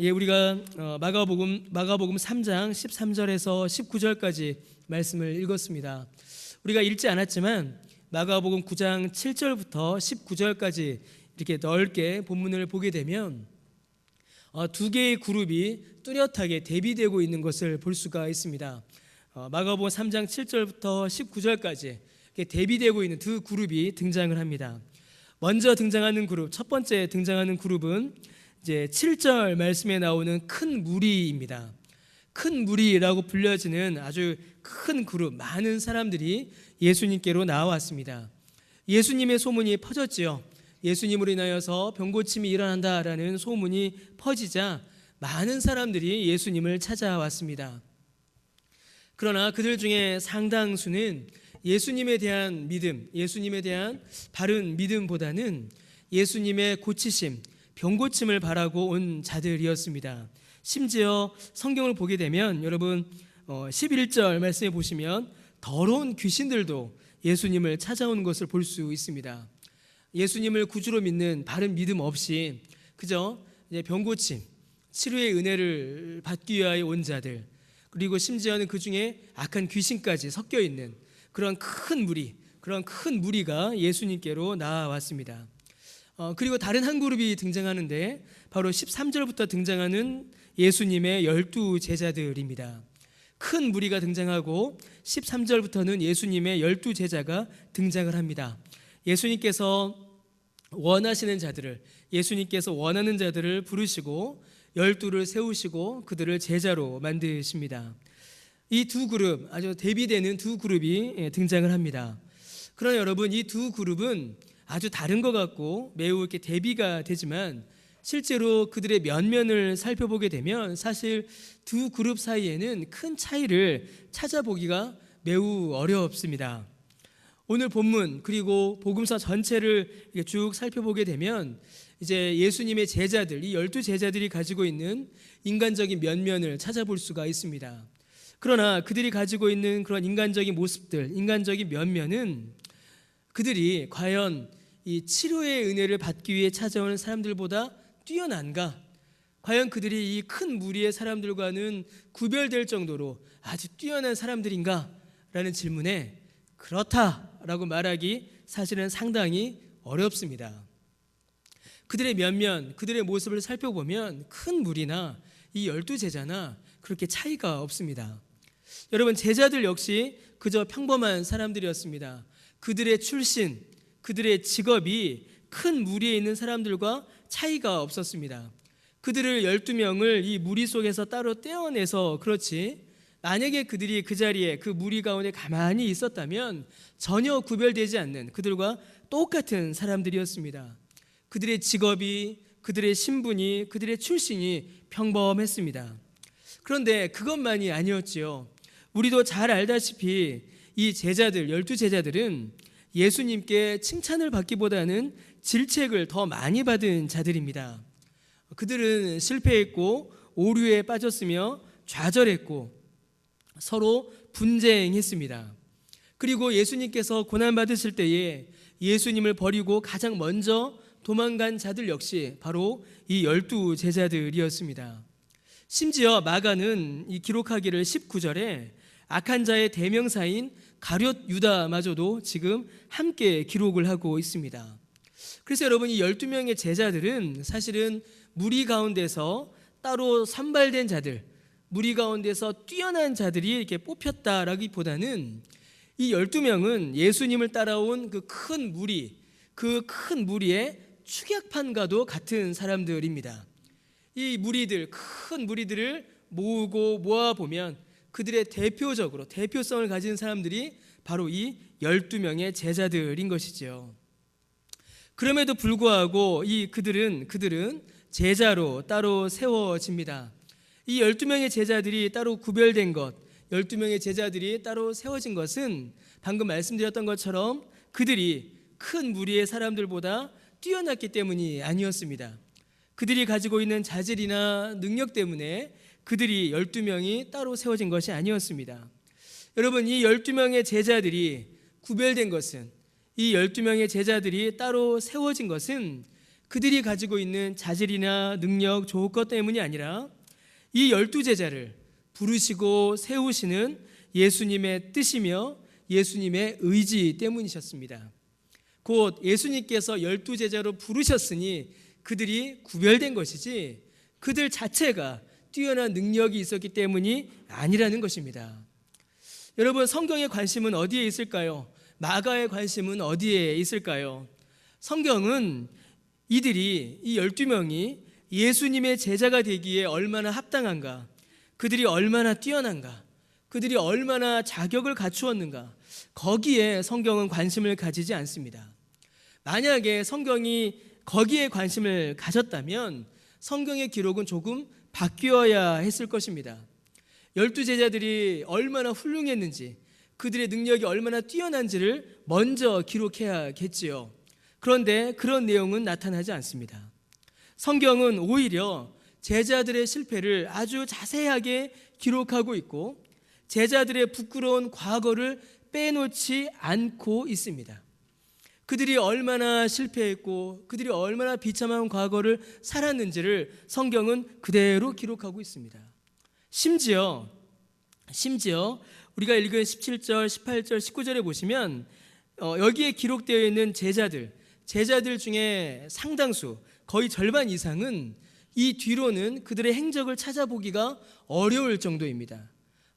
우리가 마가복음 3장 13절에서 19절까지 말씀을 읽었습니다. 우리가 읽지 않았지만 마가복음 9장 7절부터 19절까지 이렇게 넓게 본문을 보게 되면 두 개의 그룹이 뚜렷하게 대비되고 있는 것을 볼 수가 있습니다. 마가복음 3장 7절부터 19절까지 대비되고 있는 두 그룹이 등장을 합니다. 먼저 등장하는 그룹, 첫 번째 등장하는 그룹은 이제 7절 말씀에 나오는 큰 무리입니다. 큰 무리라고 불려지는 아주 큰 그룹, 많은 사람들이 예수님께로 나왔습니다. 예수님의 소문이 퍼졌지요. 예수님으로 인하여서 병고침이 일어난다라는 소문이 퍼지자 많은 사람들이 예수님을 찾아왔습니다. 그러나 그들 중에 상당수는 예수님에 대한 믿음, 예수님에 대한 바른 믿음보다는 예수님의 고치심, 병고침을 바라고 온 자들이었습니다. 심지어 성경을 보게 되면 여러분 11절 말씀에 보시면 더러운 귀신들도 예수님을 찾아오는 것을 볼 수 있습니다. 예수님을 구주로 믿는 바른 믿음 없이 그저 병고침, 치료의 은혜를 받기 위하여 온 자들, 그리고 심지어는 그 중에 악한 귀신까지 섞여 있는 그런 큰 무리가 예수님께로 나왔습니다. 그리고 다른 한 그룹이 등장하는데 바로 13절부터 등장하는 예수님의 12 제자들입니다. 큰 무리가 등장하고 13절부터는 예수님의 12 제자가 등장을 합니다. 예수님께서 원하시는 자들을, 예수님께서 원하는 자들을 부르시고 12를 세우시고 그들을 제자로 만드십니다. 이 두 그룹, 아주 대비되는 두 그룹이 등장을 합니다. 그러나 여러분, 이 두 그룹은 아주 다른 것 같고 매우 이렇게 대비가 되지만 실제로 그들의 면면을 살펴보게 되면 사실 두 그룹 사이에는 큰 차이를 찾아보기가 매우 어렵습니다. 오늘 본문 그리고 복음서 전체를 쭉 살펴보게 되면 이제 예수님의 제자들, 이 12 제자들이 가지고 있는 인간적인 면면을 찾아볼 수가 있습니다. 그러나 그들이 가지고 있는 그런 인간적인 모습들, 인간적인 면면은 그들이 과연 이 치료의 은혜를 받기 위해 찾아오는 사람들보다 뛰어난가? 과연 그들이 이 큰 무리의 사람들과는 구별될 정도로 아주 뛰어난 사람들인가? 라는 질문에 그렇다라고 말하기 사실은 상당히 어렵습니다. 그들의 면면, 그들의 모습을 살펴보면 큰 무리나 이 12 제자나 그렇게 차이가 없습니다. 여러분, 제자들 역시 그저 평범한 사람들이었습니다. 그들의 출신, 그들의 직업이 큰 무리에 있는 사람들과 차이가 없었습니다. 그들을 12명을 이 무리 속에서 따로 떼어내서 그렇지, 만약에 그들이 그 자리에 그 무리 가운데 가만히 있었다면 전혀 구별되지 않는 그들과 똑같은 사람들이었습니다. 그들의 직업이, 그들의 신분이, 그들의 출신이 평범했습니다. 그런데 그것만이 아니었지요. 우리도 잘 알다시피 이 제자들, 12 제자들은 예수님께 칭찬을 받기보다는 질책을 더 많이 받은 자들입니다. 그들은 실패했고 오류에 빠졌으며 좌절했고 서로 분쟁했습니다. 그리고 예수님께서 고난받으실 때에 예수님을 버리고 가장 먼저 도망간 자들 역시 바로 이 12 제자들이었습니다. 심지어 마가는 이 기록하기를 19절에 악한 자의 대명사인 가룟 유다마저도 지금 함께 기록을 하고 있습니다. 그래서 여러분, 이 12명의 제자들은 사실은 무리 가운데서 따로 선발된 자들, 무리 가운데서 뛰어난 자들이 이렇게 뽑혔다라기보다는 이 12명은 예수님을 따라온 그 큰 무리, 그 큰 무리의 축약판과도 같은 사람들입니다. 이 무리들, 큰 무리들을 모아보면 그들의 대표성을 가진 사람들이 바로 이 12명의 제자들인 것이죠. 그럼에도 불구하고 그들은 제자로 따로 세워집니다. 이 12명의 제자들이 따로 구별된 것, 12명의 제자들이 따로 세워진 것은 방금 말씀드렸던 것처럼 그들이 큰 무리의 사람들보다 뛰어났기 때문이 아니었습니다. 그들이 가지고 있는 자질이나 능력 때문에 그들이 12명이 따로 세워진 것이 아니었습니다. 여러분, 이 12명의 제자들이 구별된 것은, 이 12명의 제자들이 따로 세워진 것은 그들이 가지고 있는 자질이나 능력, 좋을 것 때문이 아니라 이 12제자를 부르시고 세우시는 예수님의 뜻이며 예수님의 의지 때문이셨습니다. 곧 예수님께서 12제자로 부르셨으니 그들이 구별된 것이지 그들 자체가 뛰어난 능력이 있었기 때문이 아니라는 것입니다. 여러분, 성경의 관심은 어디에 있을까요? 마가의 관심은 어디에 있을까요? 성경은 이들이, 이 12명이 예수님의 제자가 되기에 얼마나 합당한가, 그들이 얼마나 뛰어난가, 그들이 얼마나 자격을 갖추었는가, 거기에 성경은 관심을 가지지 않습니다. 만약에 성경이 거기에 관심을 가졌다면 성경의 기록은 조금 바뀌어야 했을 것입니다. 12제자들이 얼마나 훌륭했는지, 그들의 능력이 얼마나 뛰어난지를 먼저 기록해야겠지요. 그런데 그런 내용은 나타나지 않습니다. 성경은 오히려 제자들의 실패를 아주 자세하게 기록하고 있고 제자들의 부끄러운 과거를 빼놓지 않고 있습니다. 그들이 얼마나 실패했고 그들이 얼마나 비참한 과거를 살았는지를 성경은 그대로 기록하고 있습니다. 심지어 우리가 읽은 17절, 18절, 19절에 보시면 여기에 기록되어 있는 제자들 중에 상당수, 거의 절반 이상은 이 뒤로는 그들의 행적을 찾아보기가 어려울 정도입니다.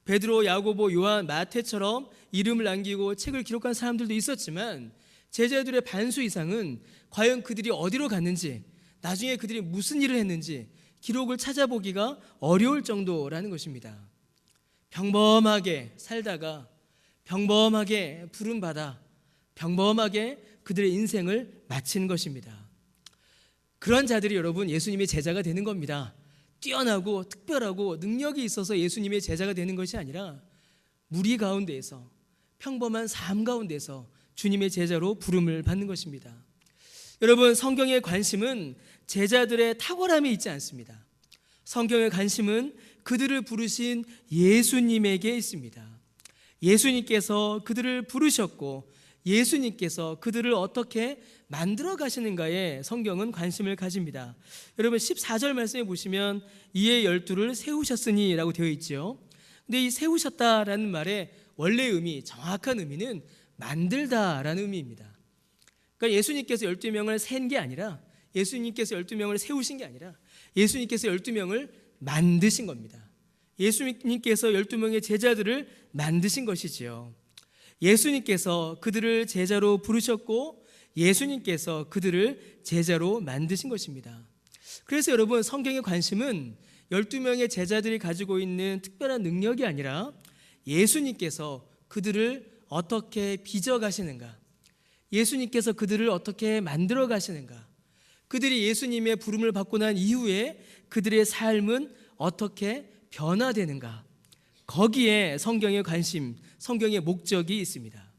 베드로, 야고보, 요한, 마태처럼 이름을 남기고 책을 기록한 사람들도 있었지만 제자들의 반수 이상은 과연 그들이 어디로 갔는지, 나중에 그들이 무슨 일을 했는지 기록을 찾아보기가 어려울 정도라는 것입니다. 평범하게 살다가 평범하게 부름받아 평범하게 그들의 인생을 마친 것입니다. 그런 자들이 여러분 예수님의 제자가 되는 겁니다. 뛰어나고 특별하고 능력이 있어서 예수님의 제자가 되는 것이 아니라 무리 가운데에서, 평범한 삶 가운데서 주님의 제자로 부름을 받는 것입니다. 여러분, 성경의 관심은 제자들의 탁월함에 있지 않습니다. 성경의 관심은 그들을 부르신 예수님에게 있습니다. 예수님께서 그들을 부르셨고 예수님께서 그들을 어떻게 만들어 가시는가에 성경은 관심을 가집니다. 여러분, 14절 말씀에 보시면 이에 12를 세우셨으니 라고 되어 있죠. 근데 이 세우셨다라는 말의 원래 의미, 정확한 의미는 만들다라는 의미입니다. 그러니까 예수님께서 12명을 센 게 아니라, 예수님께서 12명을 세우신 게 아니라 예수님께서 12명을 만드신 겁니다. 예수님께서 12명의 제자들을 만드신 것이지요. 예수님께서 그들을 제자로 부르셨고 예수님께서 그들을 제자로 만드신 것입니다. 그래서 여러분, 성경의 관심은 12명의 제자들이 가지고 있는 특별한 능력이 아니라 예수님께서 그들을 어떻게 빚어 가시는가, 예수님께서 그들을 어떻게 만들어 가시는가, 그들이 예수님의 부름을 받고 난 이후에 그들의 삶은 어떻게 변화되는가, 거기에 성경의 관심, 성경의 목적이 있습니다.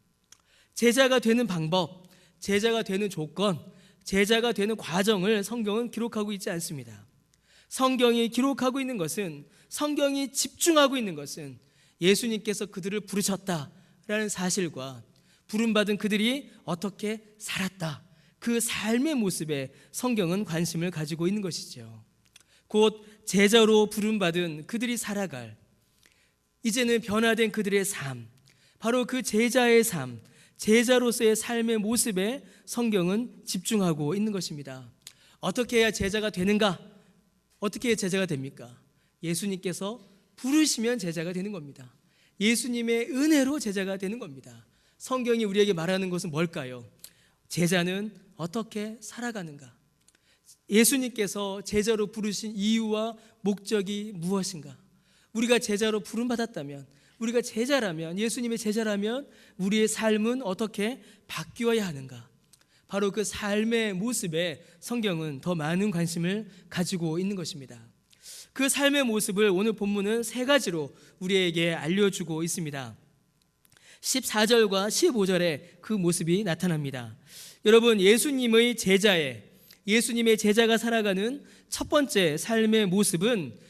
제자가 되는 방법, 제자가 되는 조건, 제자가 되는 과정을 성경은 기록하고 있지 않습니다. 성경이 기록하고 있는 것은, 성경이 집중하고 있는 것은 예수님께서 그들을 부르셨다라는 사실과 부름받은 그들이 어떻게 살았다, 그 삶의 모습에 성경은 관심을 가지고 있는 것이죠. 곧 제자로 부름받은 그들이 살아갈, 이제는 변화된 그들의 삶, 바로 그 제자의 삶, 제자로서의 삶의 모습에 성경은 집중하고 있는 것입니다. 어떻게 해야 제자가 되는가? 어떻게 해야 제자가 됩니까? 예수님께서 부르시면 제자가 되는 겁니다. 예수님의 은혜로 제자가 되는 겁니다. 성경이 우리에게 말하는 것은 뭘까요? 제자는 어떻게 살아가는가? 예수님께서 제자로 부르신 이유와 목적이 무엇인가? 우리가 제자로 부름받았다면, 우리가 제자라면, 예수님의 제자라면 우리의 삶은 어떻게 바뀌어야 하는가? 바로 그 삶의 모습에 성경은 더 많은 관심을 가지고 있는 것입니다. 그 삶의 모습을 오늘 본문은 세 가지로 우리에게 알려주고 있습니다. 14절과 15절에 그 모습이 나타납니다. 여러분, 예수님의 제자가 살아가는 첫 번째 삶의 모습은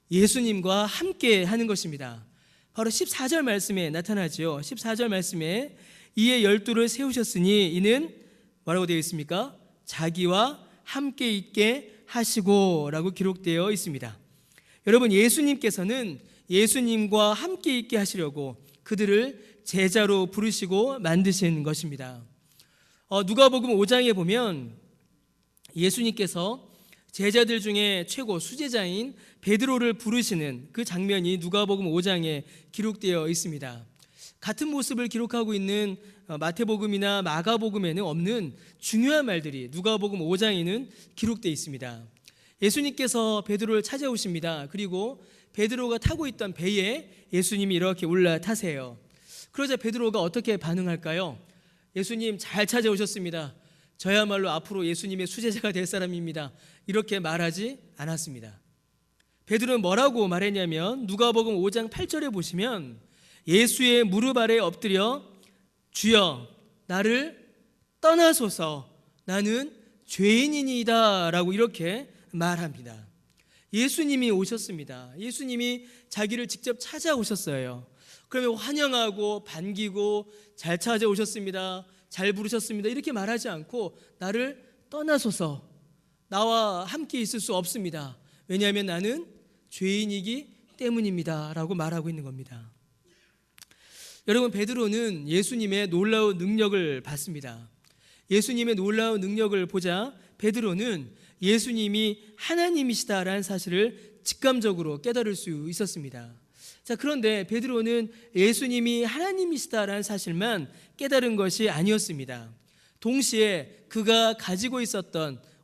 예수님과 함께 하는 것입니다. 바로 14절 말씀에 나타나죠. 14절 말씀에 이에 12를 세우셨으니 이는 뭐라고 되어 있습니까? 자기와 함께 있게 하시고 라고 기록되어 있습니다. 여러분, 예수님께서는 예수님과 함께 있게 하시려고 그들을 제자로 부르시고 만드신 것입니다. 누가복음 5장에 보면 예수님께서 제자들 중에 최고 수제자인 베드로를 부르시는 그 장면이 누가복음 5장에 기록되어 있습니다. 같은 모습을 기록하고 있는 마태복음이나 마가복음에는 없는 중요한 말들이 누가복음 5장에는 기록되어 있습니다. 예수님께서 베드로를 찾아오십니다. 그리고 베드로가 타고 있던 배에 예수님이 이렇게 올라타세요. 그러자 베드로가 어떻게 반응할까요? 예수님 잘 찾아오셨습니다. 저야말로 앞으로 예수님의 수제자가 될 사람입니다. 이렇게 말하지 않았습니다. 베드로는 뭐라고 말했냐면 누가복음 5장 8절에 보시면 예수의 무릎 아래 엎드려 주여 나를 떠나소서 나는 죄인이니이다 라고 이렇게 말합니다. 예수님이 오셨습니다. 예수님이 자기를 직접 찾아오셨어요. 그러면 환영하고 반기고 잘 찾아오셨습니다, 잘 부르셨습니다 이렇게 말하지 않고 나를 떠나소서, 나와 함께 있을 수 없습니다. 왜냐하면 나는 죄인이기 때문입니다 라고 말하고 있는 겁니다. 여러분, 베드로는 예수님의 놀라운 능력을 봤습니다. 예수님의 놀라운 능력을 보자 베드로는 예수님이 하나님이시다라는 사실을 직감적으로 깨달을 수 있었습니다. 자, 그런데 베드로는 예수님이 하나님이시다라는 사실만 깨달은 것이 아니었습니다. 동시에 그가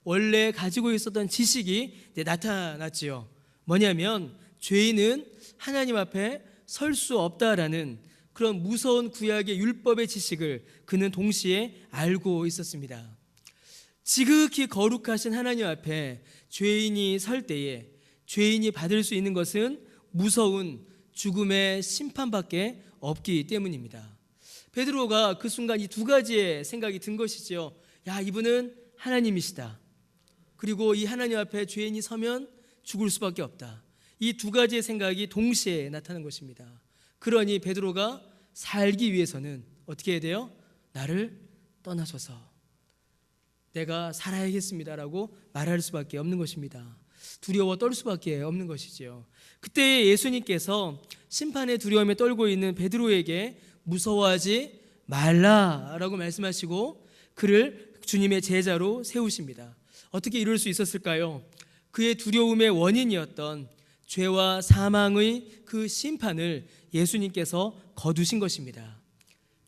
원래 가지고 있었던 지식이 나타났지요. 뭐냐면 죄인은 하나님 앞에 설 수 없다라는 그런 무서운 구약의 율법의 지식을 그는 동시에 알고 있었습니다. 지극히 거룩하신 하나님 앞에 죄인이 설 때에 죄인이 받을 수 있는 것은 무서운 죽음의 심판밖에 없기 때문입니다. 베드로가 그 순간 이 두 가지의 생각이 든 것이죠. 야, 이분은 하나님이시다. 그리고 이 하나님 앞에 죄인이 서면 죽을 수밖에 없다. 이 두 가지의 생각이 동시에 나타난 것입니다. 그러니 베드로가 살기 위해서는 어떻게 해야 돼요? 나를 떠나소서 내가 살아야겠습니다라고 말할 수밖에 없는 것입니다. 두려워 떨 수밖에 없는 것이지요. 그때 예수님께서 심판의 두려움에 떨고 있는 베드로에게 무서워하지 말라라고 말씀하시고 그를 주님의 제자로 세우십니다. 어떻게 이룰 수 있었을까요? 그의 두려움의 원인이었던 죄와 사망의 그 심판을 예수님께서 거두신 것입니다.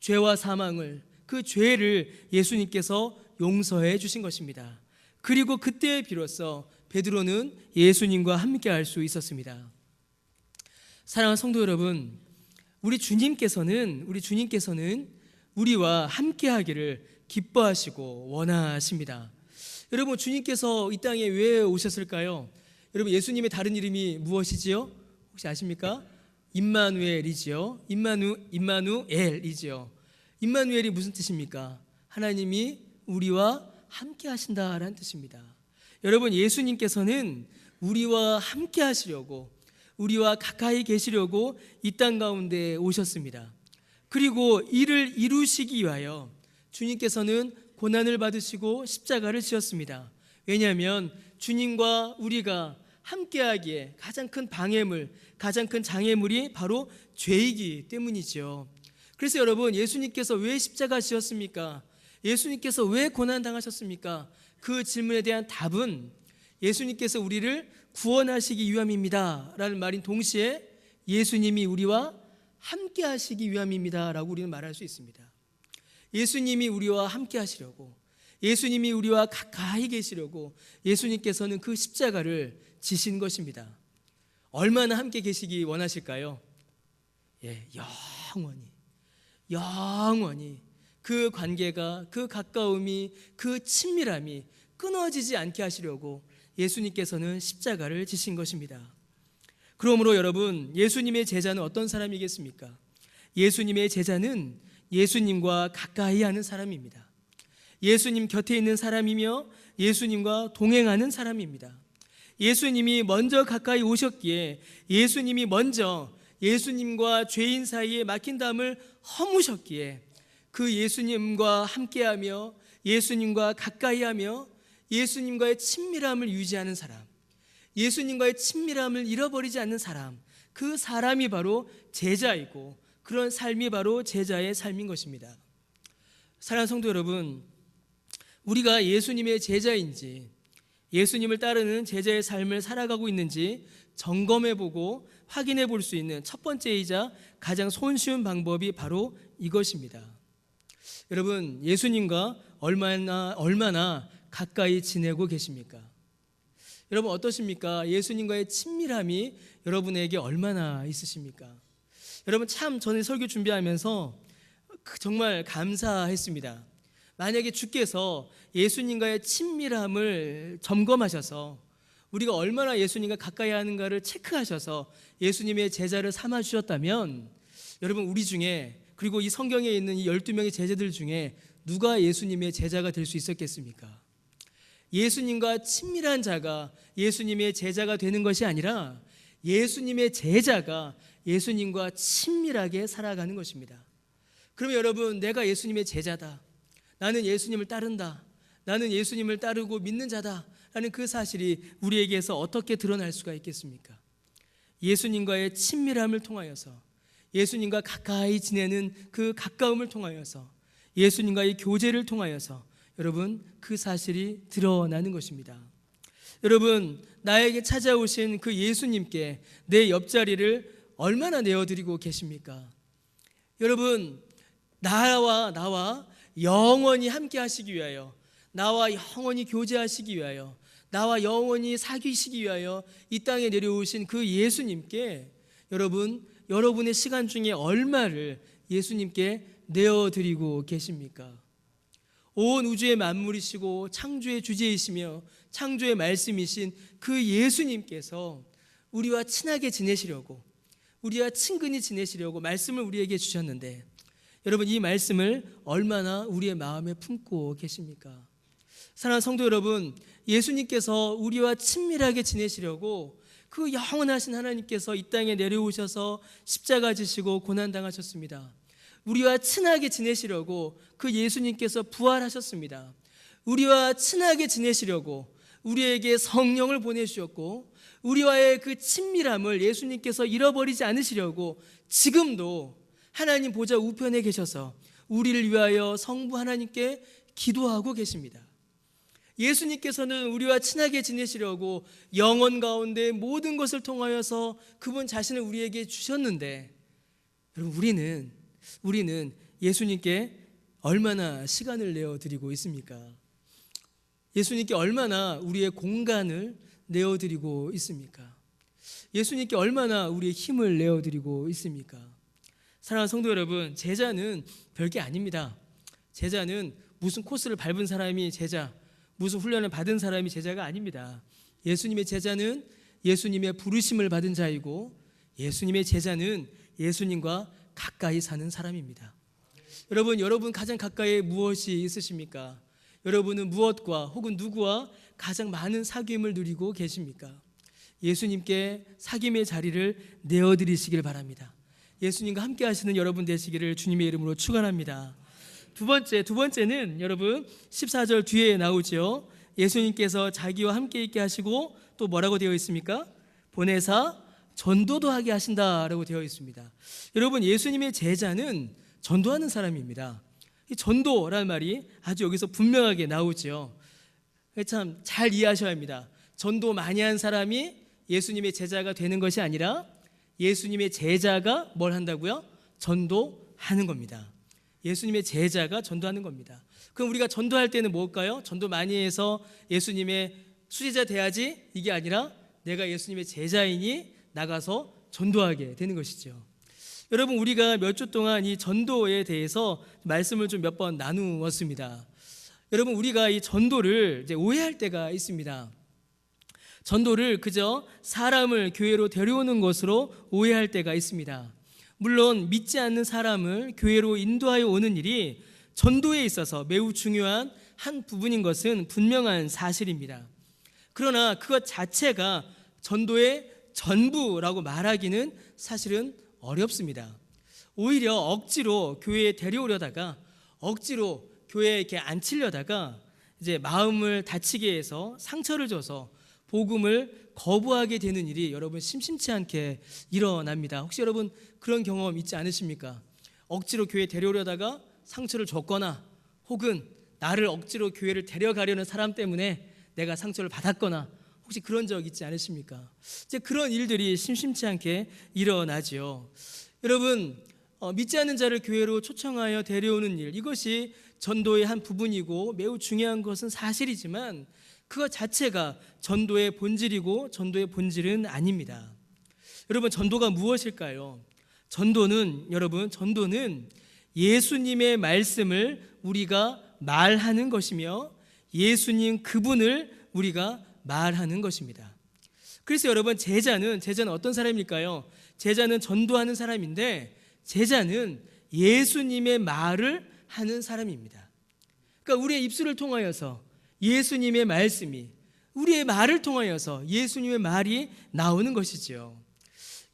죄와 사망을, 그 죄를 예수님께서 용서해 주신 것입니다. 그리고 그때 비로소 베드로는 예수님과 함께 할 수 있었습니다. 사랑하는 성도 여러분, 우리 주님께서는 우리와 함께 하기를 기뻐하시고 원하십니다. 여러분, 주님께서 이 땅에 왜 오셨을까요? 여러분, 예수님의 다른 이름이 무엇이지요? 혹시 아십니까? 임마누엘이지요. 임마누엘이지요. 임마누엘이 무슨 뜻입니까? 하나님이 우리와 함께 하신다라는 뜻입니다. 여러분, 예수님께서는 우리와 함께 하시려고, 우리와 가까이 계시려고 이 땅 가운데 오셨습니다. 그리고 이를 이루시기 위하여 주님께서는 고난을 받으시고 십자가를 지었습니다. 왜냐하면 주님과 우리가 함께하기에 가장 큰 방해물, 가장 큰 장애물이 바로 죄이기 때문이죠. 그래서 여러분, 예수님께서 왜 십자가 지었습니까? 예수님께서 왜 고난당하셨습니까? 그 질문에 대한 답은 예수님께서 우리를 구원하시기 위함입니다 라는 말인 동시에 예수님이 우리와 함께 하시기 위함입니다 라고 우리는 말할 수 있습니다. 예수님이 우리와 함께 하시려고, 예수님이 우리와 가까이 계시려고 예수님께서는 그 십자가를 지신 것입니다. 얼마나 함께 계시기 원하실까요? 영원히 그 관계가, 그 가까움이, 그 친밀함이 끊어지지 않게 하시려고 예수님께서는 십자가를 지신 것입니다. 그러므로 여러분, 예수님의 제자는 어떤 사람이겠습니까? 예수님의 제자는 예수님과 가까이 하는 사람입니다. 예수님 곁에 있는 사람이며 예수님과 동행하는 사람입니다. 예수님이 먼저 가까이 오셨기에 예수님이 먼저 예수님과 죄인 사이에 막힌 담을 허무셨기에 그 예수님과 함께하며 예수님과 가까이하며 예수님과의 친밀함을 유지하는 사람, 예수님과의 친밀함을 잃어버리지 않는 사람, 그 사람이 바로 제자이고 그런 삶이 바로 제자의 삶인 것입니다. 사랑하는 성도 여러분, 우리가 예수님의 제자인지 예수님을 따르는 제자의 삶을 살아가고 있는지 점검해보고 확인해 볼 수 있는 첫 번째이자 가장 손쉬운 방법이 바로 이것입니다. 여러분, 예수님과 얼마나 가까이 지내고 계십니까? 여러분 어떠십니까? 예수님과의 친밀함이 여러분에게 얼마나 있으십니까? 여러분, 참 저는 설교 준비하면서 정말 감사했습니다. 만약에 주께서 예수님과의 친밀함을 점검하셔서 우리가 얼마나 예수님과 가까이 하는가를 체크하셔서 예수님의 제자를 삼아주셨다면, 여러분 우리 중에, 그리고 이 성경에 있는 이 12명의 제자들 중에 누가 예수님의 제자가 될 수 있었겠습니까? 예수님과 친밀한 자가 예수님의 제자가 되는 것이 아니라 예수님의 제자가 예수님과 친밀하게 살아가는 것입니다. 그러면 여러분, 내가 예수님의 제자다, 나는 예수님을 따른다, 나는 예수님을 따르고 믿는 자다 라는 그 사실이 우리에게서 어떻게 드러날 수가 있겠습니까? 예수님과의 친밀함을 통하여서, 예수님과 가까이 지내는 그 가까움을 통하여서, 예수님과의 교제를 통하여서 여러분 그 사실이 드러나는 것입니다. 여러분, 나에게 찾아오신 그 예수님께 내 옆자리를 얼마나 내어드리고 계십니까? 여러분, 나와 영원히 함께 하시기 위하여, 나와 영원히 교제하시기 위하여, 나와 영원히 사귀시기 위하여 이 땅에 내려오신 그 예수님께 여러분의 시간 중에 얼마를 예수님께 내어드리고 계십니까? 온 우주의 만물이시고 창조의 주제이시며 창조의 말씀이신 그 예수님께서 우리와 친하게 지내시려고, 우리와 친근히 지내시려고 말씀을 우리에게 주셨는데, 여러분 이 말씀을 얼마나 우리의 마음에 품고 계십니까? 사랑하는 성도 여러분, 예수님께서 우리와 친밀하게 지내시려고 그 영원하신 하나님께서 이 땅에 내려오셔서 십자가 지시고 고난당하셨습니다. 우리와 친하게 지내시려고 그 예수님께서 부활하셨습니다. 우리와 친하게 지내시려고 우리에게 성령을 보내주셨고, 우리와의 그 친밀함을 예수님께서 잃어버리지 않으시려고 지금도 하나님 보좌 우편에 계셔서 우리를 위하여 성부 하나님께 기도하고 계십니다. 예수님께서는 우리와 친하게 지내시려고 영원 가운데 모든 것을 통하여서 그분 자신을 우리에게 주셨는데, 여러분 우리는 예수님께 얼마나 시간을 내어드리고 있습니까? 예수님께 얼마나 우리의 공간을 내어드리고 있습니까? 예수님께 얼마나 우리의 힘을 내어드리고 있습니까? 사랑하는 성도 여러분, 제자는 별게 아닙니다. 제자는 무슨 코스를 밟은 사람이 제자, 무슨 훈련을 받은 사람이 제자가 아닙니다. 예수님의 제자는 예수님의 부르심을 받은 자이고, 예수님의 제자는 예수님과 가까이 사는 사람입니다. 여러분 가장 가까이에 무엇이 있으십니까? 여러분은 무엇과 혹은 누구와 가장 많은 사귐을 누리고 계십니까? 예수님께 사귐의 자리를 내어드리시길 바랍니다. 예수님과 함께 하시는 여러분 되시기를 주님의 이름으로 축원합니다. 두 번째는 여러분 14절 뒤에 나오죠. 예수님께서 자기와 함께 있게 하시고 또 뭐라고 되어 있습니까? 보내사 전도도 하게 하신다라고 되어 있습니다. 여러분, 예수님의 제자는 전도하는 사람입니다. 이 전도라는 말이 아주 여기서 분명하게 나오죠. 참 잘 이해하셔야 합니다. 전도 많이 한 사람이 예수님의 제자가 되는 것이 아니라 예수님의 제자가 뭘 한다고요? 전도하는 겁니다. 예수님의 제자가 전도하는 겁니다. 그럼 우리가 전도할 때는 뭘까요? 전도 많이 해서 예수님의 수제자 돼야지, 이게 아니라 내가 예수님의 제자이니 나가서 전도하게 되는 것이죠. 여러분, 우리가 몇 주 동안 이 전도에 대해서 말씀을 좀 몇 번 나누었습니다. 여러분, 우리가 이 전도를 이제 오해할 때가 있습니다. 전도를 그저 사람을 교회로 데려오는 것으로 오해할 때가 있습니다. 물론 믿지 않는 사람을 교회로 인도하여 오는 일이 전도에 있어서 매우 중요한 한 부분인 것은 분명한 사실입니다. 그러나 그것 자체가 전도의 전부라고 말하기는 사실은 어렵습니다. 오히려 억지로 교회에 데려오려다가, 억지로 교회에 이렇게 앉히려다가 이제 마음을 다치게 해서 상처를 줘서 복음을 거부하게 되는 일이 여러분 심심치 않게 일어납니다. 혹시 여러분 그런 경험 있지 않으십니까? 억지로 교회 데려오려다가 상처를 줬거나 혹은 나를 억지로 교회를 데려가려는 사람 때문에 내가 상처를 받았거나 혹시 그런 적 있지 않으십니까? 이제 그런 일들이 심심치 않게 일어나지요. 여러분 믿지 않는 자를 교회로 초청하여 데려오는 일, 이것이 전도의 한 부분이고 매우 중요한 것은 사실이지만 그것 자체가 전도의 본질이고 전도의 본질은 아닙니다. 여러분 전도가 무엇일까요? 여러분 전도는 예수님의 말씀을 우리가 말하는 것이며 예수님 그분을 우리가 말하는 것입니다. 그래서 여러분 제자는 어떤 사람일까요? 제자는 전도하는 사람인데 제자는 예수님의 말을 하는 사람입니다. 그러니까 우리의 입술을 통하여서 예수님의 말씀이, 우리의 말을 통하여서 예수님의 말이 나오는 것이지요.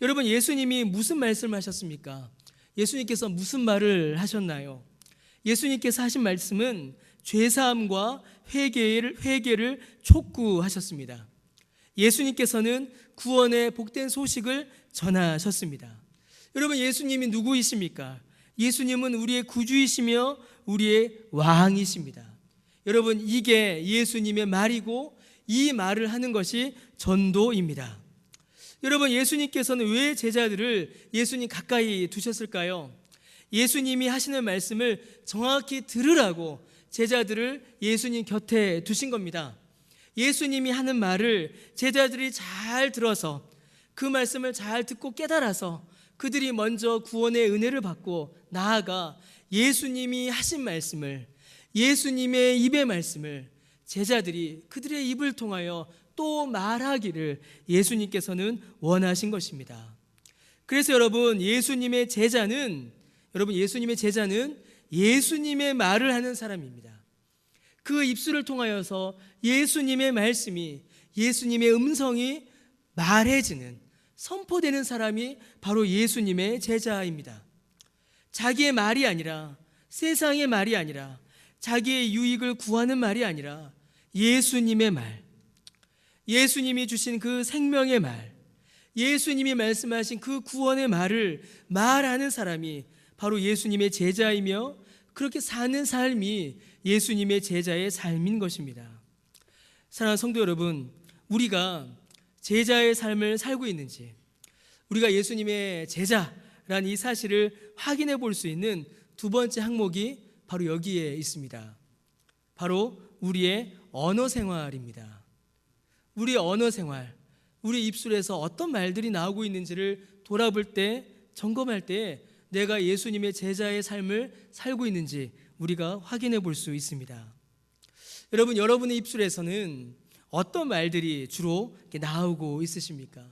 여러분 예수님이 무슨 말씀을 하셨습니까? 예수님께서 무슨 말을 하셨나요? 예수님께서 하신 말씀은 죄사함과 회개를 촉구하셨습니다. 예수님께서는 구원의 복된 소식을 전하셨습니다. 여러분 예수님이 누구이십니까? 예수님은 우리의 구주이시며 우리의 왕이십니다. 여러분 이게 예수님의 말이고 이 말을 하는 것이 전도입니다. 여러분 예수님께서는 왜 제자들을 예수님 가까이 두셨을까요? 예수님이 하시는 말씀을 정확히 들으라고 제자들을 예수님 곁에 두신 겁니다. 예수님이 하는 말을 제자들이 잘 들어서 그 말씀을 잘 듣고 깨달아서 그들이 먼저 구원의 은혜를 받고 나아가 예수님이 하신 말씀을, 예수님의 입의 말씀을 제자들이 그들의 입을 통하여 또 말하기를 예수님께서는 원하신 것입니다. 그래서 여러분 예수님의 제자는 예수님의 말을 하는 사람입니다. 그 입술을 통하여서 예수님의 말씀이, 예수님의 음성이 말해지는, 선포되는 사람이 바로 예수님의 제자입니다. 자기의 말이 아니라, 세상의 말이 아니라, 자기의 유익을 구하는 말이 아니라 예수님의 말, 예수님이 주신 그 생명의 말, 예수님이 말씀하신 그 구원의 말을 말하는 사람이 바로 예수님의 제자이며 그렇게 사는 삶이 예수님의 제자의 삶인 것입니다. 사랑하는 성도 여러분, 우리가 제자의 삶을 살고 있는지, 우리가 예수님의 제자라는 이 사실을 확인해 볼 수 있는 두 번째 항목이 바로 여기에 있습니다. 바로 우리의 언어 생활입니다. 우리의 언어 생활, 우리 입술에서 어떤 말들이 나오고 있는지를 돌아볼 때, 점검할 때 내가 예수님의 제자의 삶을 살고 있는지 우리가 확인해 볼 수 있습니다. 여러분, 여러분의 입술에서는 어떤 말들이 주로 나오고 있으십니까?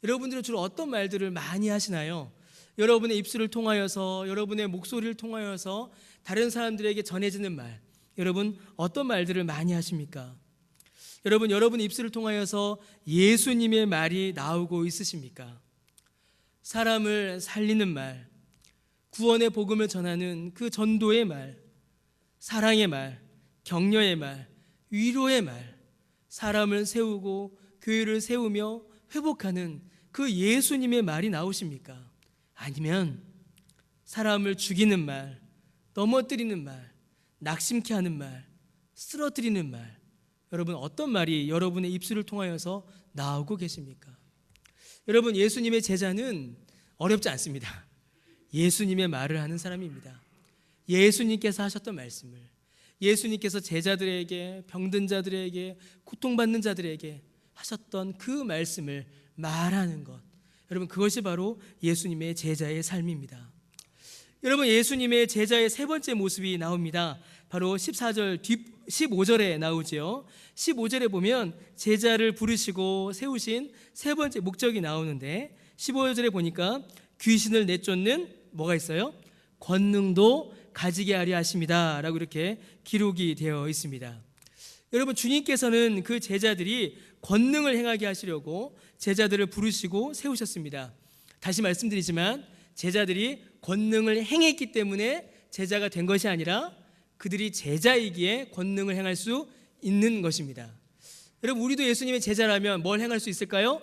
여러분들은 주로 어떤 말들을 많이 하시나요? 여러분의 입술을 통하여서, 여러분의 목소리를 통하여서 다른 사람들에게 전해지는 말, 여러분 어떤 말들을 많이 하십니까? 여러분, 여러분의 입술을 통하여서 예수님의 말이 나오고 있으십니까? 사람을 살리는 말, 구원의 복음을 전하는 그 전도의 말, 사랑의 말, 격려의 말, 위로의 말, 사람을 세우고 교회를 세우며 회복하는 그 예수님의 말이 나오십니까? 아니면 사람을 죽이는 말, 넘어뜨리는 말, 낙심케 하는 말, 쓰러뜨리는 말, 여러분 어떤 말이 여러분의 입술을 통하여서 나오고 계십니까? 여러분, 예수님의 제자는 어렵지 않습니다. 예수님의 말을 하는 사람입니다. 예수님께서 하셨던 말씀을, 예수님께서 제자들에게, 병든 자들에게, 고통받는 자들에게 하셨던 그 말씀을 말하는 것, 여러분 그것이 바로 예수님의 제자의 삶입니다. 여러분, 예수님의 제자의 세 번째 모습이 나옵니다. 바로 15절에 나오죠. 15절에 보면 제자를 부르시고 세우신 세 번째 목적이 나오는데 15절에 보니까 귀신을 내쫓는 뭐가 있어요? 권능도 가지게 하려 하십니다 라고 이렇게 기록이 되어 있습니다. 여러분, 주님께서는 그 제자들이 권능을 행하게 하시려고 제자들을 부르시고 세우셨습니다. 다시 말씀드리지만 제자들이 권능을 행했기 때문에 제자가 된 것이 아니라 그들이 제자이기에 권능을 행할 수 있는 것입니다. 여러분, 우리도 예수님의 제자라면 뭘 행할 수 있을까요?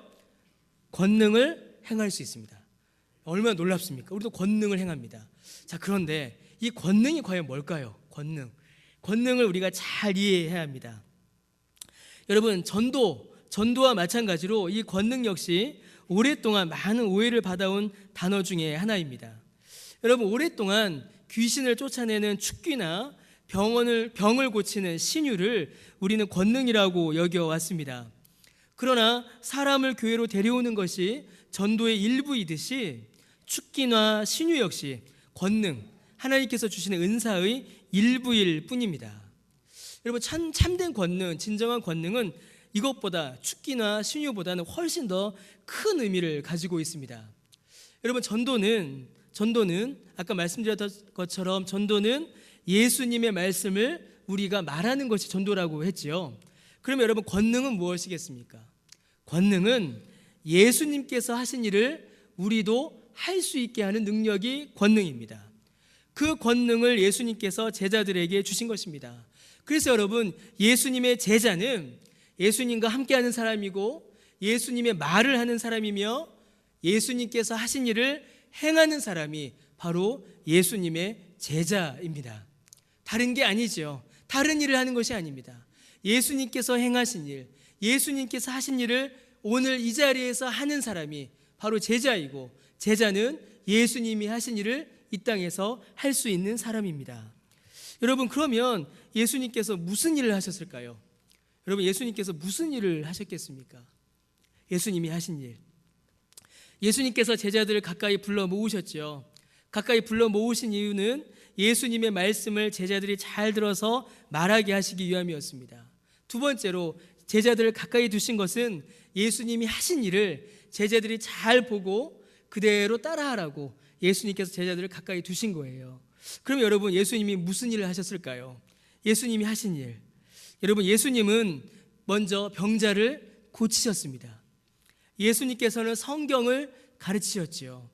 권능을 행할 수 있습니다. 얼마나 놀랍습니까? 우리도 권능을 행합니다. 자, 그런데 이 권능이 과연 뭘까요? 권능을 우리가 잘 이해해야 합니다. 여러분, 전도와 마찬가지로 이 권능 역시 오랫동안 많은 오해를 받아온 단어 중에 하나입니다. 여러분, 오랫동안 귀신을 쫓아내는 축기나 병을 고치는 신유를 우리는 권능이라고 여겨왔습니다. 그러나 사람을 교회로 데려오는 것이 전도의 일부이듯이 축기나 신유 역시 권능, 하나님께서 주시는 은사의 일부일 뿐입니다. 여러분, 참된 권능, 진정한 권능은 이것보다 축기나 신유보다는 훨씬 더 큰 의미를 가지고 있습니다. 여러분, 전도는 아까 말씀드렸던 것처럼 전도는 예수님의 말씀을 우리가 말하는 것이 전도라고 했지요. 그러면 여러분, 권능은 무엇이겠습니까? 권능은 예수님께서 하신 일을 우리도 할 수 있게 하는 능력이 권능입니다. 그 권능을 예수님께서 제자들에게 주신 것입니다. 그래서 여러분, 예수님의 제자는 예수님과 함께하는 사람이고 예수님의 말을 하는 사람이며 예수님께서 하신 일을 행하는 사람이 바로 예수님의 제자입니다. 다른 게 아니죠. 다른 일을 하는 것이 아닙니다. 예수님께서 행하신 일, 예수님께서 하신 일을 오늘 이 자리에서 하는 사람이 바로 제자이고, 제자는 예수님이 하신 일을 이 땅에서 할 수 있는 사람입니다. 여러분, 그러면 예수님께서 무슨 일을 하셨을까요? 여러분, 예수님께서 무슨 일을 하셨겠습니까? 예수님이 하신 일, 예수님께서 제자들을 가까이 불러 모으셨죠. 가까이 불러 모으신 이유는 예수님의 말씀을 제자들이 잘 들어서 말하게 하시기 위함이었습니다. 두 번째로 제자들을 가까이 두신 것은 예수님이 하신 일을 제자들이 잘 보고 그대로 따라하라고 예수님께서 제자들을 가까이 두신 거예요. 그럼 여러분, 예수님이 무슨 일을 하셨을까요? 예수님이 하신 일, 여러분, 예수님은 먼저 병자를 고치셨습니다. 예수님께서는 성경을 가르치셨지요.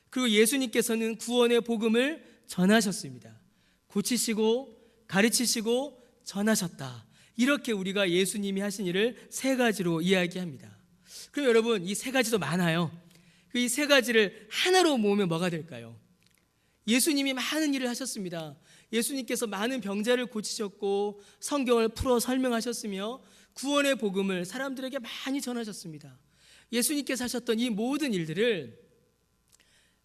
그리고 예수님께서는 구원의 복음을 전하셨습니다. 고치시고 가르치시고 전하셨다. 이렇게 우리가 예수님이 하신 일을 세 가지로 이야기합니다. 그럼 여러분, 이 세 가지도 많아요. 이 세 가지를 하나로 모으면 뭐가 될까요? 예수님이 많은 일을 하셨습니다. 예수님께서 많은 병자를 고치셨고 성경을 풀어 설명하셨으며 구원의 복음을 사람들에게 많이 전하셨습니다. 예수님께서 하셨던 이 모든 일들을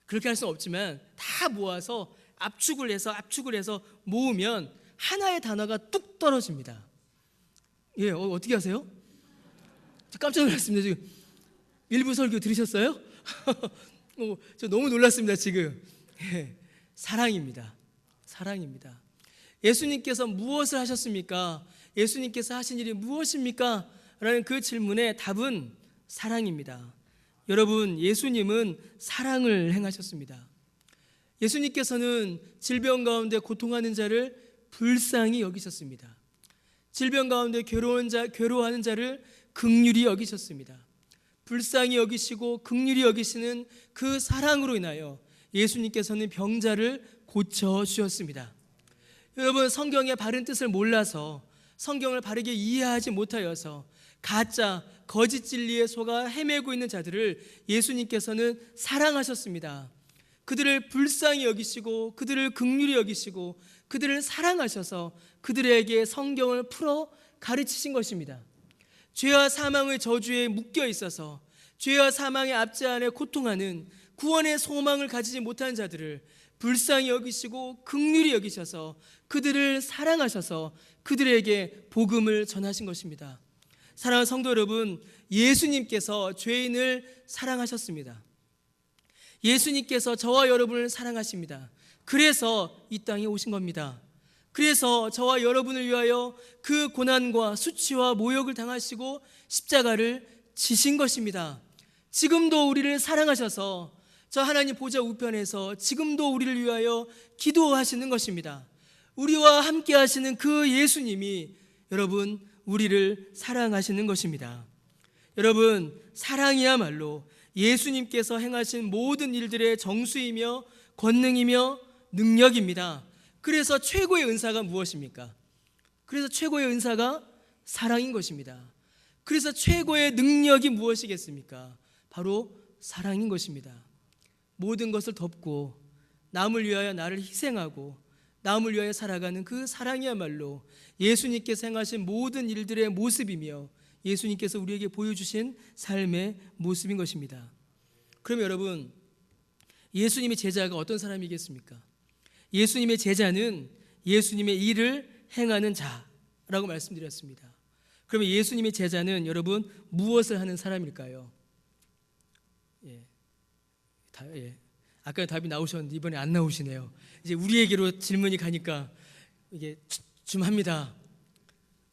그렇게 할 수는 없지만 다 모아서 압축을 해서 모으면 하나의 단어가 뚝 떨어집니다. 예, 어떻게 하세요? 깜짝 놀랐습니다. 지금 일부 설교 들으셨어요? 저 너무 놀랐습니다. 지금. 예, 사랑입니다. 예수님께서 무엇을 하셨습니까? 예수님께서 하신 일이 무엇입니까? 라는 그 질문의 답은 사랑입니다. 여러분, 예수님은 사랑을 행하셨습니다. 예수님께서는 질병 가운데 고통하는 자를 불쌍히 여기셨습니다. 질병 가운데 괴로워하는 자를 긍휼히 여기셨습니다. 불쌍히 여기시고 긍휼히 여기시는 그 사랑으로 인하여 예수님께서는 병자를 고쳐주셨습니다. 여러분, 성경의 바른 뜻을 몰라서 성경을 바르게 이해하지 못하여서 가짜 거짓 진리에 속아 헤매고 있는 자들을 예수님께서는 사랑하셨습니다. 그들을 불쌍히 여기시고 그들을 긍휼히 여기시고 그들을 사랑하셔서 그들에게 성경을 풀어 가르치신 것입니다. 죄와 사망의 저주에 묶여 있어서 죄와 사망의 압제 안에 고통하는 구원의 소망을 가지지 못한 자들을 불쌍히 여기시고 긍휼히 여기셔서 그들을 사랑하셔서 그들에게 복음을 전하신 것입니다. 사랑하는 성도 여러분, 예수님께서 죄인을 사랑하셨습니다. 예수님께서 저와 여러분을 사랑하십니다. 그래서 이 땅에 오신 겁니다. 그래서 저와 여러분을 위하여 그 고난과 수치와 모욕을 당하시고 십자가를 지신 것입니다. 지금도 우리를 사랑하셔서 저 하나님 보좌 우편에서 지금도 우리를 위하여 기도하시는 것입니다. 우리와 함께 하시는 그 예수님이 여러분, 우리를 사랑하시는 것입니다. 여러분, 사랑이야말로 예수님께서 행하신 모든 일들의 정수이며 권능이며 능력입니다. 그래서 최고의 은사가 무엇입니까? 그래서 최고의 은사가 사랑인 것입니다. 그래서 최고의 능력이 무엇이겠습니까? 바로 사랑인 것입니다. 모든 것을 덮고 남을 위하여 나를 희생하고 남을 위하여 살아가는 그 사랑이야말로 예수님께서 행하신 모든 일들의 모습이며 예수님께서 우리에게 보여주신 삶의 모습인 것입니다. 그럼 여러분, 예수님의 제자가 어떤 사람이겠습니까? 예수님의 제자는 예수님의 일을 행하는 자라고 말씀드렸습니다. 그러면 예수님의 제자는 여러분 무엇을 하는 사람일까요? 아까 답이 나오셨는데 이번에 안 나오시네요. 이제 우리에게로 질문이 가니까 이게 좀 합니다.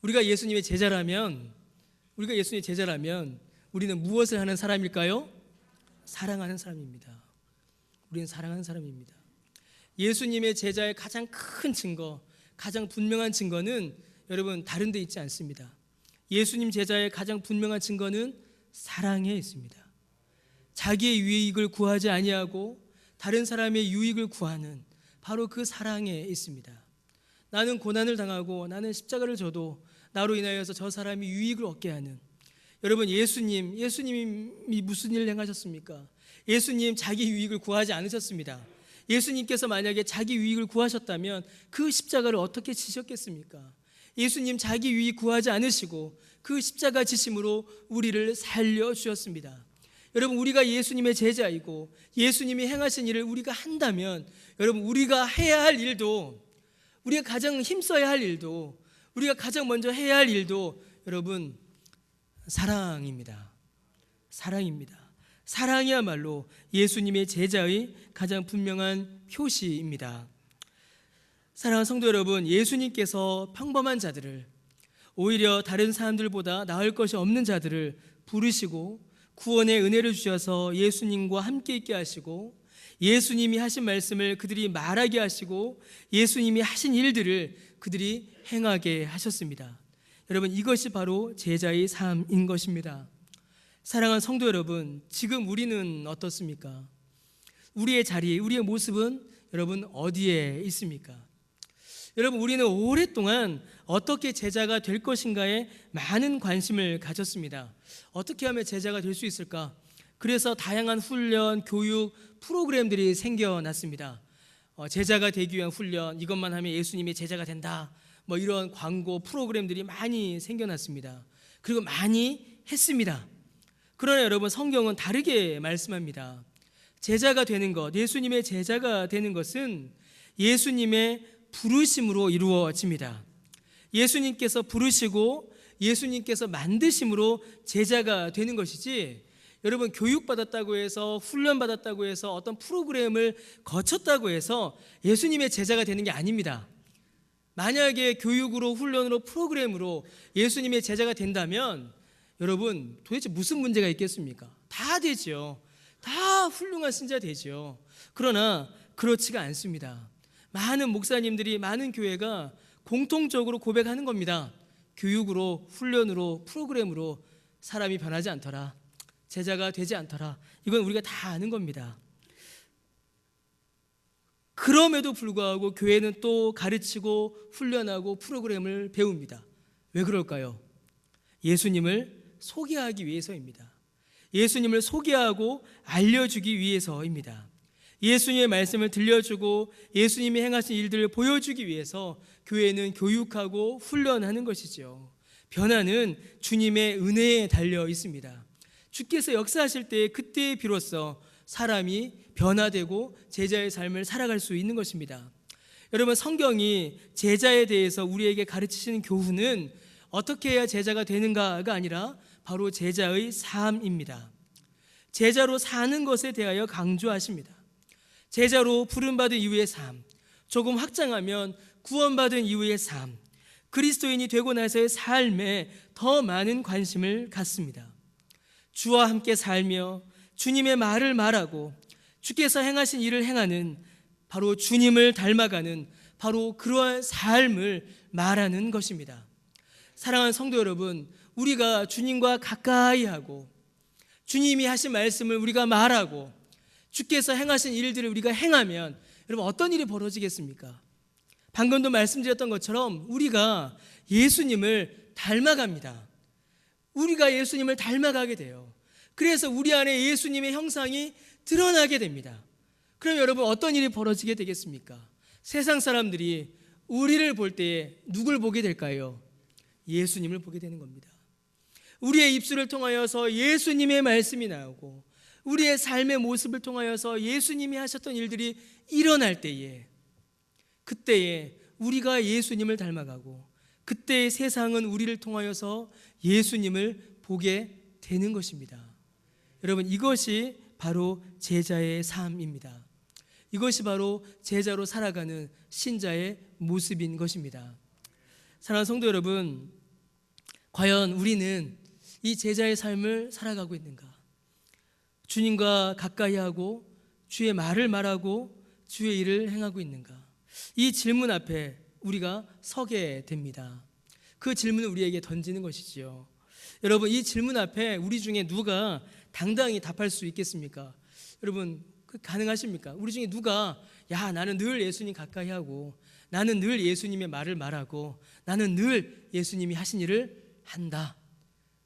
우리가 예수님의 제자라면 우리는 무엇을 하는 사람일까요? 사랑하는 사람입니다. 우리는 사랑하는 사람입니다. 예수님의 제자의 가장 큰 증거, 가장 분명한 증거는 여러분 다른 데 있지 않습니다. 예수님 제자의 가장 분명한 증거는 사랑에 있습니다. 자기의 유익을 구하지 아니하고 다른 사람의 유익을 구하는 바로 그 사랑에 있습니다. 나는 고난을 당하고 나는 십자가를 져도 나로 인하여서 저 사람이 유익을 얻게 하는, 여러분 예수님이 무슨 일을 행하셨습니까? 예수님 자기 유익을 구하지 않으셨습니다. 예수님께서 만약에 자기 유익을 구하셨다면 그 십자가를 어떻게 지셨겠습니까? 예수님 자기 유익 구하지 않으시고 그 십자가 지심으로 우리를 살려주셨습니다. 여러분, 우리가 예수님의 제자이고 예수님이 행하신 일을 우리가 한다면 여러분, 우리가 해야 할 일도, 우리가 가장 힘써야 할 일도, 우리가 가장 먼저 해야 할 일도 여러분 사랑입니다. 사랑입니다. 사랑이야말로 예수님의 제자의 가장 분명한 표시입니다. 사랑하는 성도 여러분, 예수님께서 평범한 자들을, 오히려 다른 사람들보다 나을 것이 없는 자들을 부르시고 구원의 은혜를 주셔서 예수님과 함께 있게 하시고 예수님이 하신 말씀을 그들이 말하게 하시고 예수님이 하신 일들을 그들이 행하게 하셨습니다. 여러분, 이것이 바로 제자의 삶인 것입니다. 사랑하는 성도 여러분, 지금 우리는 어떻습니까? 우리의 자리, 우리의 모습은 여러분 어디에 있습니까? 여러분, 우리는 오랫동안 어떻게 제자가 될 것인가에 많은 관심을 가졌습니다. 어떻게 하면 제자가 될 수 있을까? 그래서 다양한 훈련, 교육, 프로그램들이 생겨났습니다. 제자가 되기 위한 훈련, 이것만 하면 예수님의 제자가 된다, 이런 광고 프로그램들이 많이 생겨났습니다. 그리고 많이 했습니다. 그러나 여러분, 성경은 다르게 말씀합니다. 제자가 되는 것, 예수님의 제자가 되는 것은 예수님의 부르심으로 이루어집니다. 예수님께서 부르시고 예수님께서 만드심으로 제자가 되는 것이지, 여러분 교육받았다고 해서, 훈련받았다고 해서, 어떤 프로그램을 거쳤다고 해서 예수님의 제자가 되는 게 아닙니다. 만약에 교육으로, 훈련으로, 프로그램으로 예수님의 제자가 된다면 여러분 도대체 무슨 문제가 있겠습니까? 다 되죠. 다 훌륭한 신자 되죠. 그러나 그렇지가 않습니다. 많은 목사님들이, 많은 교회가 공통적으로 고백하는 겁니다. 교육으로, 훈련으로, 프로그램으로 사람이 변하지 않더라, 제자가 되지 않더라. 이건 우리가 다 아는 겁니다. 그럼에도 불구하고 교회는 또 가르치고 훈련하고 프로그램을 배웁니다. 왜 그럴까요? 예수님을 소개하기 위해서입니다. 예수님을 소개하고 알려주기 위해서입니다. 예수님의 말씀을 들려주고 예수님이 행하신 일들을 보여주기 위해서 교회는 교육하고 훈련하는 것이죠. 변화는 주님의 은혜에 달려 있습니다. 주께서 역사하실 때 그때 비로소 사람이 변화되고 제자의 삶을 살아갈 수 있는 것입니다. 여러분, 성경이 제자에 대해서 우리에게 가르치시는 교훈은 어떻게 해야 제자가 되는가가 아니라 바로 제자의 삶입니다. 제자로 사는 것에 대하여 강조하십니다. 제자로 부름받은 이후의 삶, 조금 확장하면 구원받은 이후의 삶, 그리스도인이 되고 나서의 삶에 더 많은 관심을 갖습니다. 주와 함께 살며 주님의 말을 말하고 주께서 행하신 일을 행하는, 바로 주님을 닮아가는 바로 그러한 삶을 말하는 것입니다. 사랑하는 성도 여러분, 우리가 주님과 가까이 하고 주님이 하신 말씀을 우리가 말하고 주께서 행하신 일들을 우리가 행하면 여러분 어떤 일이 벌어지겠습니까? 방금도 말씀드렸던 것처럼 우리가 예수님을 닮아갑니다. 우리가 예수님을 닮아가게 돼요. 그래서 우리 안에 예수님의 형상이 드러나게 됩니다. 그럼 여러분 어떤 일이 벌어지게 되겠습니까? 세상 사람들이 우리를 볼 때에 누굴 보게 될까요? 예수님을 보게 되는 겁니다. 우리의 입술을 통하여서 예수님의 말씀이 나오고 우리의 삶의 모습을 통하여서 예수님이 하셨던 일들이 일어날 때에, 그때에 우리가 예수님을 닮아가고 그때의 세상은 우리를 통하여서 예수님을 보게 되는 것입니다. 여러분, 이것이 바로 제자의 삶입니다. 이것이 바로 제자로 살아가는 신자의 모습인 것입니다. 사랑하는 성도 여러분, 과연 우리는 이 제자의 삶을 살아가고 있는가? 주님과 가까이 하고 주의 말을 말하고 주의 일을 행하고 있는가? 이 질문 앞에 우리가 서게 됩니다. 그 질문을 우리에게 던지는 것이지요. 여러분, 이 질문 앞에 우리 중에 누가 당당히 답할 수 있겠습니까? 여러분, 가능하십니까? 우리 중에 누가 나는 늘 예수님 가까이 하고 나는 늘 예수님의 말을 말하고 나는 늘 예수님이 하신 일을 한다,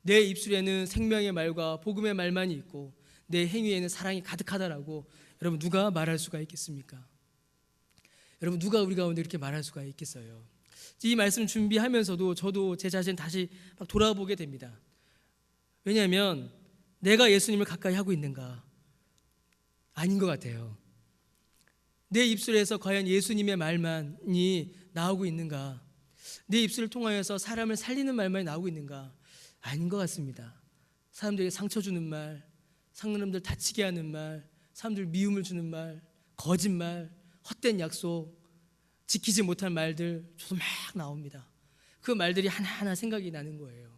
내 입술에는 생명의 말과 복음의 말만이 있고 내 행위에는 사랑이 가득하다라고 여러분 누가 말할 수가 있겠습니까? 여러분, 누가 우리 가운데 이렇게 말할 수가 있겠어요? 이 말씀 준비하면서도 저도 제 자신 다시 막 돌아보게 됩니다. 왜냐하면 내가 예수님을 가까이 하고 있는가? 아닌 것 같아요. 내 입술에서 과연 예수님의 말만이 나오고 있는가? 내 입술을 통하여서 사람을 살리는 말만이 나오고 있는가? 아닌 것 같습니다. 사람들에게 상처 주는 말, 사람들 다치게 하는 말, 사람들 미움을 주는 말, 거짓말, 헛된 약속, 지키지 못할 말들 저도 막 나옵니다. 그 말들이 하나하나 생각이 나는 거예요.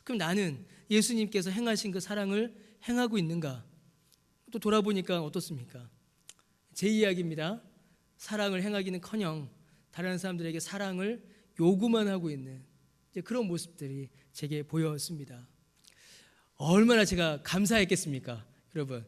그럼 나는 예수님께서 행하신 그 사랑을 행하고 있는가? 또 돌아보니까 어떻습니까? 제 이야기입니다. 사랑을 행하기는커녕 다른 사람들에게 사랑을 요구만 하고 있는 그런 모습들이 제게 보였습니다. 얼마나 제가 감사했겠습니까? 여러분,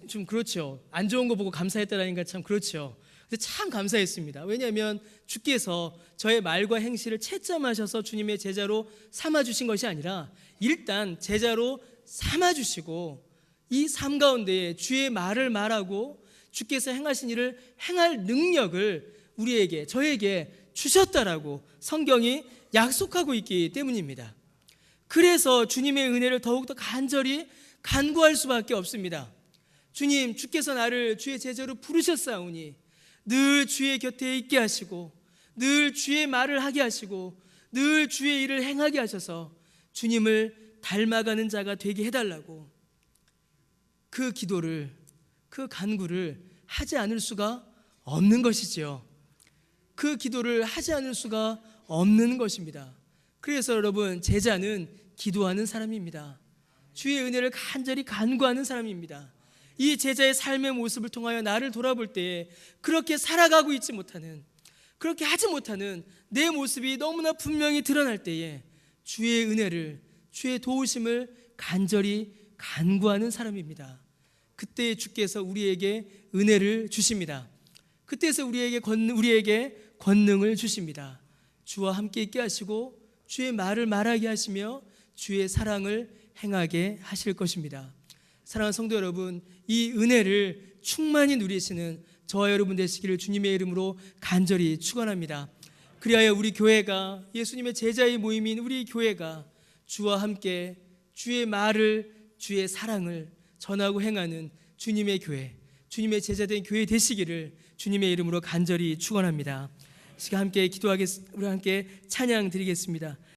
좀 그렇죠. 안 좋은 거 보고 감사했다라니까 참 그렇죠. 근데 참 감사했습니다. 왜냐하면 주께서 저의 말과 행실을 채점하셔서 주님의 제자로 삼아주신 것이 아니라 일단 제자로 삼아주시고 이 삶 가운데 주의 말을 말하고 주께서 행하신 일을 행할 능력을 우리에게, 저에게 주셨다라고 성경이 약속하고 있기 때문입니다. 그래서 주님의 은혜를 더욱더 간절히 간구할 수밖에 없습니다. 주님, 주께서 나를 주의 제자로 부르셨사오니 늘 주의 곁에 있게 하시고 늘 주의 말을 하게 하시고 늘 주의 일을 행하게 하셔서 주님을 닮아가는 자가 되게 해달라고 그 기도를, 그 간구를 하지 않을 수가 없는 것이지요. 그 기도를 하지 않을 수가 없는 것입니다. 그래서 여러분, 제자는 기도하는 사람입니다. 주의 은혜를 간절히 간구하는 사람입니다. 이 제자의 삶의 모습을 통하여 나를 돌아볼 때 그렇게 살아가고 있지 못하는, 그렇게 하지 못하는 내 모습이 너무나 분명히 드러날 때에 주의 은혜를, 주의 도우심을 간절히 간구하는 사람입니다. 그때 주께서 우리에게 은혜를 주십니다. 그때서 우리에게 권능을 주십니다. 주와 함께 있게 하시고 주의 말을 말하게 하시며 주의 사랑을 행하게 하실 것입니다. 사랑하는 성도 여러분, 이 은혜를 충만히 누리시는 저와 여러분 되시기를 주님의 이름으로 간절히 축원합니다. 그리하여 우리 교회가, 예수님의 제자의 모임인 우리 교회가 주와 함께 주의 말을, 주의 사랑을 전하고 행하는 주님의 교회, 주님의 제자된 교회 되시기를 주님의 이름으로 간절히 축원합니다. 시간 함께 기도하겠습니다. 우리 함께 찬양 드리겠습니다.